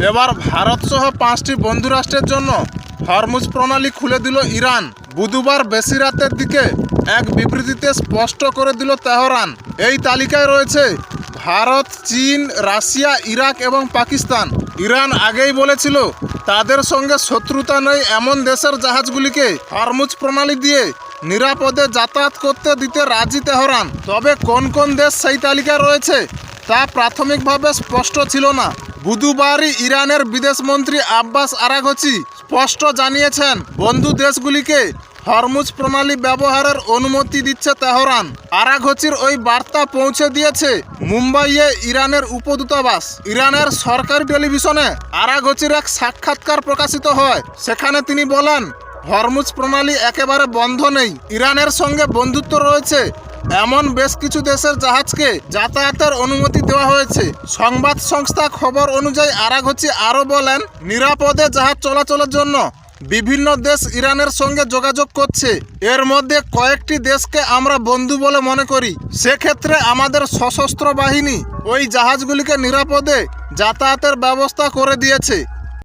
এবার ভারত সহ 5টি বন্ধু রাষ্ট্রের জন্য হরমুজ প্রণালী খুলে দিল ইরান। বুধবার বেশি রাতের দিকে এক বিবৃতিতে স্পষ্ট করে দিল তেহরান। এই তালিকায় রয়েছে ভারত, চীন, রাশিয়া, ইরাক এবং পাকিস্তান। ইরান আগেই বলেছিল তাদের সঙ্গে শত্রুতা নেই এমন দেশের জাহাজগুলিকে হরমুজ প্রণালী দিয়ে নিরাপদে যাতায়াত করতে দিতে রাজি তেহরান। তবে কোন কোন দেশ সেই তালিকায় রয়েছে তা প্রাথমিকভাবে স্পষ্ট ছিল না। বুধবারই ইরানের বিদেশমন্ত্রী আব্বাস আরাঘচি স্পষ্ট জানিয়েছেন বন্ধু দেশগুলিকে হরমুজ প্রণালী ব্যবহারের অনুমতি দিচ্ছে তেহরান। আরাঘচির ওই বার্তা পৌঁছে দিয়েছে মুম্বাইয়ে ইরানের উপদূতাবাস। ইরানের সরকারি টেলিভিশনে আরাঘচির এক সাক্ষাৎকার প্রকাশিত হয়। সেখানে তিনি বলেন, হরমুজ প্রণালী একেবারে বন্ধ নেই। ইরানের সঙ্গে বন্ধুত্ব রয়েছে এমন বেশ কিছু দেশের জাহাজকে যাতায়াতের অনুমতি দেওয়া হয়েছে। সংবাদ সংস্থা খবর অনুযায়ী আরাঘচি আরও বলেন, নিরাপদে জাহাজ চলাচলের জন্য বিভিন্ন দেশ ইরানের সঙ্গে যোগাযোগ করছে। এর মধ্যে কয়েকটি দেশকে আমরা বন্ধু বলে মনে করি। সেক্ষেত্রে আমাদের সশস্ত্র বাহিনী ওই জাহাজগুলিকে নিরাপদে যাতায়াতের ব্যবস্থা করে দিয়েছে।